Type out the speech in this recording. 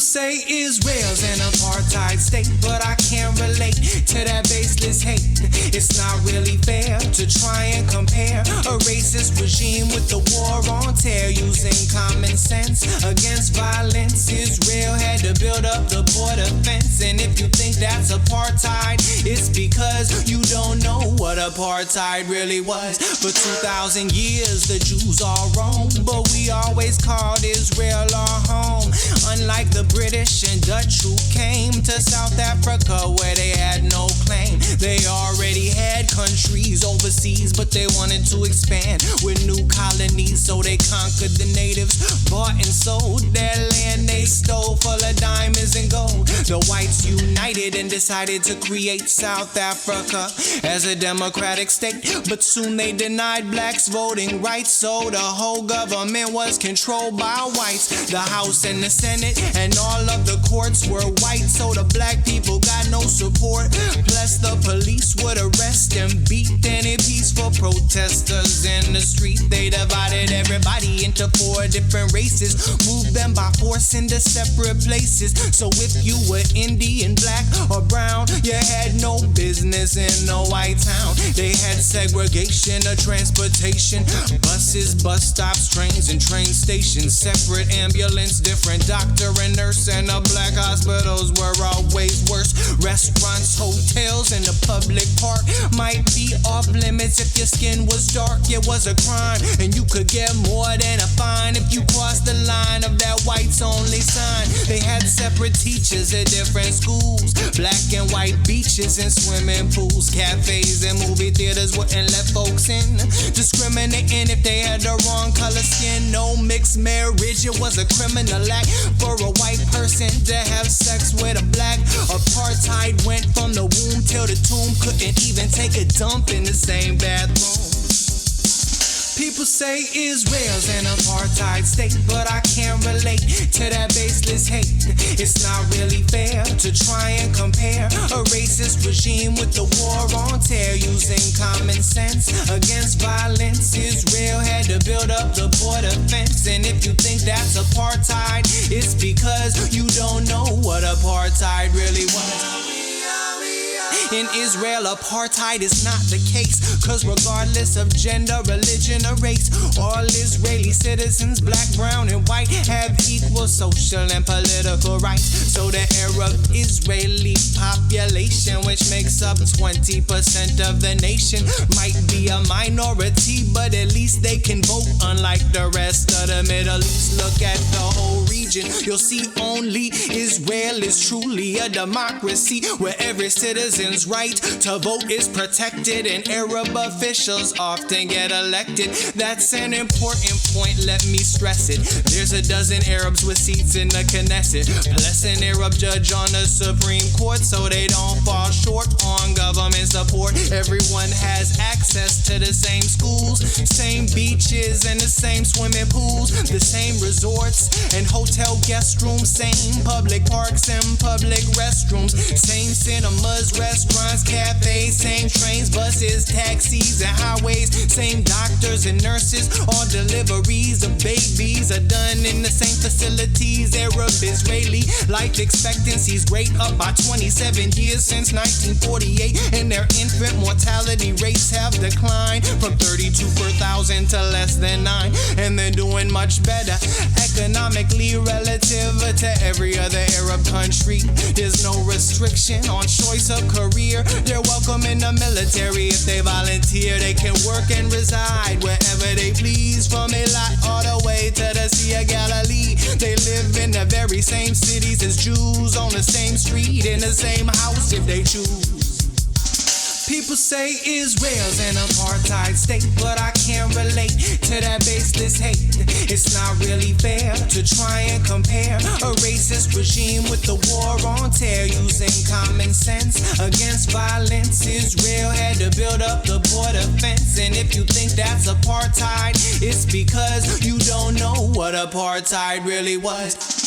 say Israel's an apartheid state, but I can't relate to that baseless hate. It's not really fair to try and compare a racist regime with the war on terror. Using common sense against violence, Israel had to build up the border fence. And if you think that's apartheid, it's because you don't know what apartheid really was. For 2,000 years the Jews all roamed, but we always called Israel our home. Unlike the British and Dutch who came to South Africa where they had no claim. They already had countries overseas, but they wanted to expand with new colonies, so they conquered the natives, bought and sold their land they stole, full of diamonds and gold. The whites united and decided to create South Africa as a democratic state, but soon they denied blacks voting rights, so the whole government was controlled by whites. The House and the Senate and all of the courts were white, so the black people got no support. Plus the police would arrest and beat any peaceful protesters in the street. They divided everybody into 4 different races, moved them by force into separate places. So if you were Indian, black or brown, you had no business in a white town. They had segregation of transportation, buses, bus stops, trains and train stations, separate ambulance, different doctor and nurse, and the black hospitals were always worse. Restaurants, hotels, and the public park might be off limits if your skin was dark. It was a crime, and you could get more than a fine if you crossed the line of that whites only sign. They had separate teachers at different schools, black and white beaches and swimming pools, cafes and movie theaters wouldn't let folks in, discriminating if they had the wrong color skin. No mixed marriage, it was a criminal act for a white person to have sex with a black. Apartheid went from the womb till the tomb, couldn't even take a dump in the same bathroom. People say Israel's an apartheid state, but I can't relate to that baseless hate. It's not really fair to try and compare a racist regime with the war on terror. Using common sense against violence, Israel had to build up the border fence. And if you think that's apartheid, it's because you don't know what apartheid really was. In Israel, apartheid is not the case, cause regardless of gender, religion, or race, all Israeli citizens, black, brown, and white, have equal social and political rights. So the Arab Israeli population, which makes up 20% of the nation, might be a minority, but at least they can vote, unlike the rest of the Middle East. Look at the whole region, you'll see only Israel is truly a democracy, where every citizen's right to vote is protected and Arab officials often get elected. That's an important point, let me stress it. There's a dozen Arabs with seats in the Knesset, plus an Arab judge on the Supreme Court, so they don't fall short on government support. Everyone has access to the same schools, same beaches and the same swimming pools, the same resorts and hotel guest rooms, same public parks and public restrooms, same cinemas, restaurants, cafes, same trains, buses, taxis, and highways, same doctors and nurses. All deliveries of babies are done in the same facilities. Arab Israeli life expectancy's great, up by 27 years since 1948, and their infant mortality rates have declined from 32 per thousand to less than 9, and they're doing much better economically relative to every other Arab country. There's no restriction on choice of career. They're welcome in the military. If they volunteer, they can work and reside wherever they please, from Eilat all the way to the Sea of Galilee. They live in the very same cities as Jews, on the same street, in the same house if they choose. People say Israel's an apartheid state, but I can't relate to that baseless hate. It's not really fair to try and compare a racist regime with the war on terror. Using common sense against violence, Israel had to build up the border fence. And if you think that's apartheid, it's because you don't know what apartheid really was.